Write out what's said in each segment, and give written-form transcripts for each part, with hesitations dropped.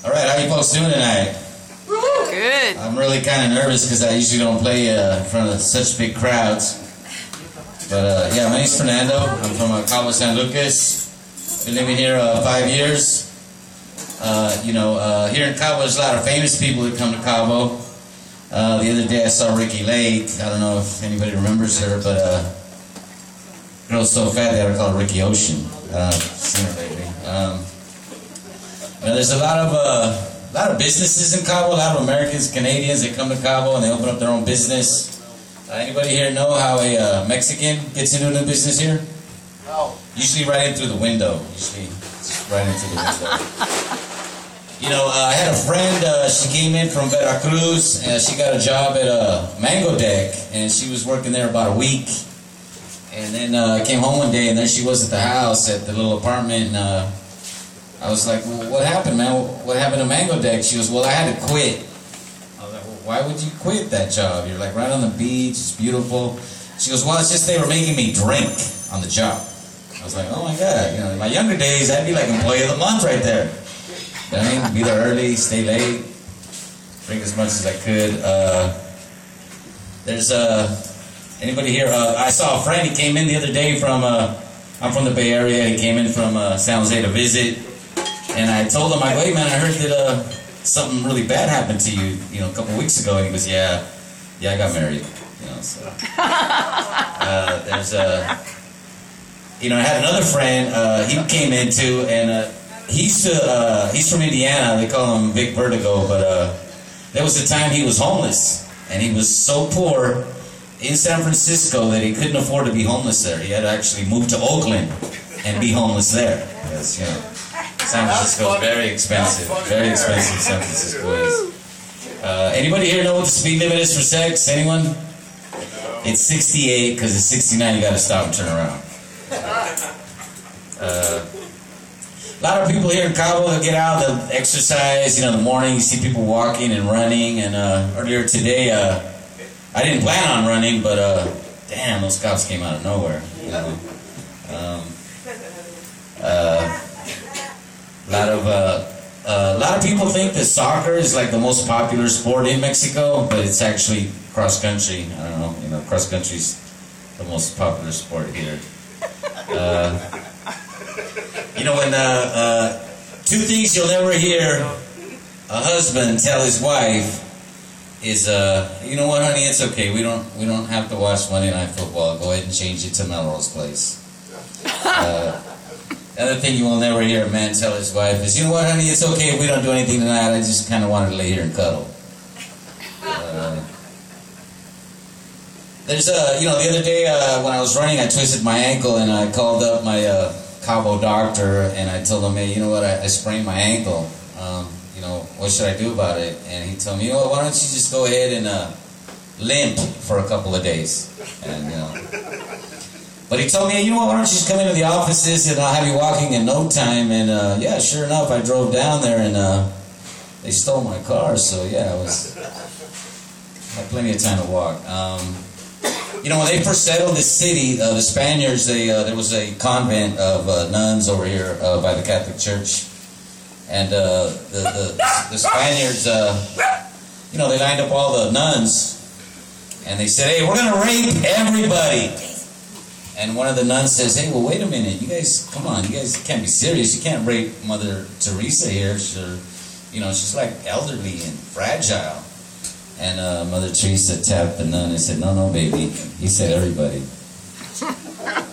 All right, how you folks doing tonight? Good. I'm really kind of nervous because I usually don't play in front of such big crowds. But yeah, my name's Fernando. I'm from Cabo, San Lucas. Been living here 5 years. Here in Cabo, there's a lot of famous people that come to Cabo. The other day I saw Ricky Lake. I don't know if anybody remembers her, but girl's so fat they had to call her Ricky Ocean. Seen her lately. There's a lot of businesses in Cabo. A lot of Americans, Canadians that come to Cabo and they open up their own business. Anybody here know how a Mexican gets into a new business here? No. Usually right in through the window. Usually just right into the window. I had a friend, she came in from Veracruz, and she got a job at Mango Deck, and she was working there about a week. And then I came home one day, and there she was at the house, at the little apartment, and I was like, well, what happened, man? What happened to Mango Deck? She goes, well, I had to quit. I was like, well, why would you quit that job? You're like right on the beach, it's beautiful. She goes, well, it's just they were making me drink on the job. I was like, oh my God, in my younger days, I'd be like employee of the month right there. You know what I mean? Be there early, stay late, drink as much as I could. There's anybody here? I saw a friend. He came in the other day from. I'm from the Bay Area. He came in from San Jose to visit, and I told him, I go, hey man, I heard that something really bad happened to you, a couple weeks ago. And he goes, yeah, I got married. So there's I had another friend. He came in too, and. He's from Indiana. They call him Big Vertigo, but there was a time he was homeless, and he was so poor in San Francisco that he couldn't afford to be homeless there. He had to actually move to Oakland and be homeless there. Because, San Francisco is very expensive. Very expensive San Francisco is. Anybody here know what the speed limit is for sex? Anyone? It's 68, because at 69 you got to stop and turn around. A lot of people here in Cabo that get out, they'll exercise, in the morning. You see people walking and running. And earlier today, I didn't plan on running, but damn, those cops came out of nowhere. A lot of people think that soccer is like the most popular sport in Mexico, but it's actually cross country. I don't know, cross country's the most popular sport here. When two things you'll never hear a husband tell his wife is, you know what, honey, it's okay. We don't have to watch Monday Night Football. Go ahead and change it to Melrose Place. Other thing you will never hear a man tell his wife is, you know what, honey, it's okay if we don't do anything tonight. I just kind of wanted to lay here and cuddle. There's the other day when I was running, I twisted my ankle and I called up my Cabo doctor, and I told him, hey, you know what, I sprained my ankle. What should I do about it? And he told me, why don't you just go ahead and limp for a couple of days? And but he told me, hey, why don't you just come into the offices and I'll have you walking in no time? And yeah, sure enough, I drove down there and they stole my car. So yeah, I had plenty of time to walk. When they first settled this city, the Spaniards, there was a convent of nuns over here by the Catholic Church. And the Spaniards, they lined up all the nuns. And they said, hey, we're going to rape everybody. And one of the nuns says, hey, well, wait a minute. You guys, come on. You guys can't be serious. You can't rape Mother Teresa here. She's like elderly and fragile. And Mother Teresa tapped the nun and said, no, baby. He said everybody.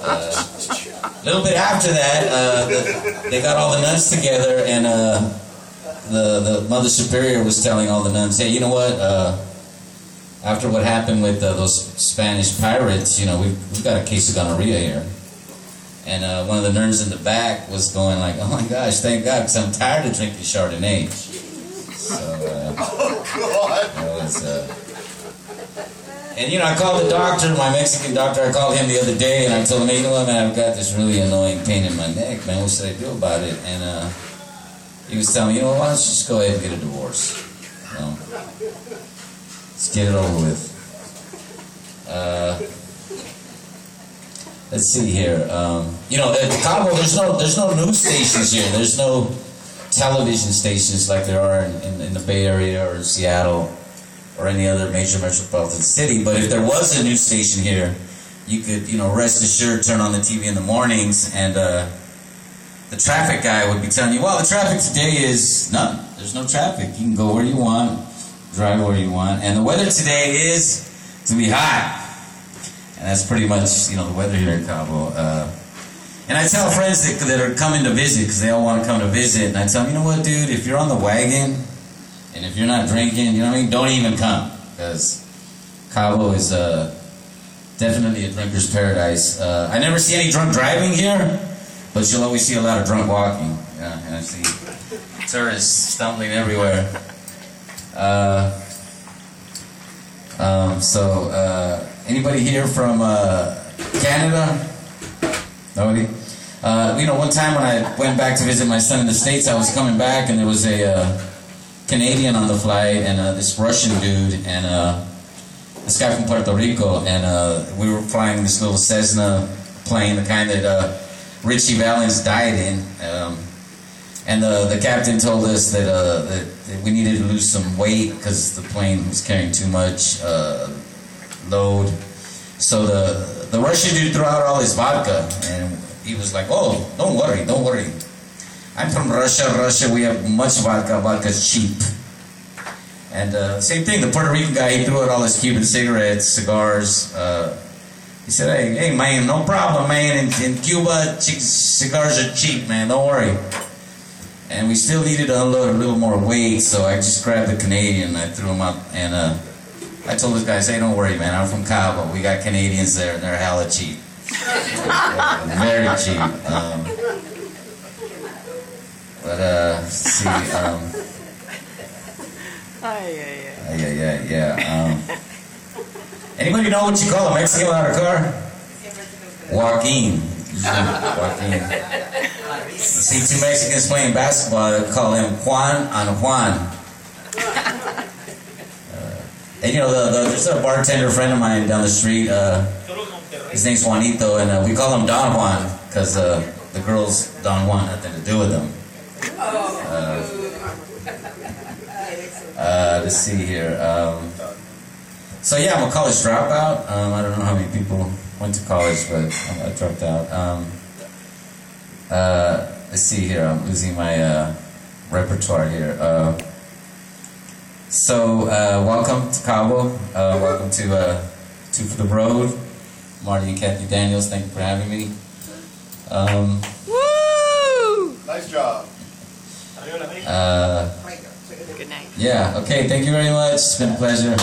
A little bit after that, they got all the nuns together, and the Mother Superior was telling all the nuns, hey, you know what? After what happened with those Spanish pirates, we've got a case of gonorrhea here. And one of the nuns in the back was going like, oh my gosh, thank God, because I'm tired of drinking Chardonnay. So, oh God! And I called the doctor, my Mexican doctor. I called him the other day, and I told him, hey, you know what, man, I've got this really annoying pain in my neck, man. What should I do about it? And he was telling me, why don't you just go ahead and get a divorce? Let's get it over with. Let's see here. At Cabo, there's no news stations here. There's no television stations like there are in the Bay Area or Seattle or any other major metropolitan city. But if there was a news station here, you could, rest assured, turn on the TV in the mornings, and the traffic guy would be telling you, well, the traffic today is none. There's no traffic. You can go where you want, drive where you want. And the weather today is to be hot. And that's pretty much, the weather here in Cabo. And I tell friends that are coming to visit, because they all want to come to visit, and I tell them, you know what, dude, if you're on the wagon, and if you're not drinking, don't even come. Because Cabo is definitely a drinker's paradise. I never see any drunk driving here, but you'll always see a lot of drunk walking. Yeah, and I see tourists stumbling everywhere. Anybody here from Canada? Nobody? One time when I went back to visit my son in the States, I was coming back and there was a Canadian on the flight and this Russian dude and this guy from Puerto Rico, and we were flying this little Cessna plane, the kind that Richie Valens died in. And the captain told us that we needed to lose some weight because the plane was carrying too much load. So the Russian dude threw out all his vodka, and he was like, "Oh, don't worry. I'm from Russia, we have much vodka. Vodka's cheap." And same thing, the Puerto Rican guy, he threw out all his Cuban cigarettes, cigars. He said, hey man, no problem, man. In Cuba, cigars are cheap, man. Don't worry. And we still needed to unload a little more weight, so I just grabbed the Canadian, I threw him up, and I told this guy, hey, don't worry, man, I'm from Cabo. We got Canadians there, and they're hella cheap. Very cheap. Let's see. Anybody know what you call a Mexican without a car? Joaquin. Joaquin. See two Mexicans playing basketball, they call him Juan and Juan. And there's a bartender friend of mine down the street, his name's Juanito, and we call him Don Juan, because the girls Don Juan had nothing to do with him. Let's see here. So yeah, I'm a college dropout. I don't know how many people went to college, but I dropped out. Let's see here. I'm losing my repertoire here. Welcome to Cabo. Welcome to Two for the Road. Marty and Kathy Daniels, thank you for having me. Woo! Nice job. Good night. Yeah, okay, thank you very much. It's been a pleasure.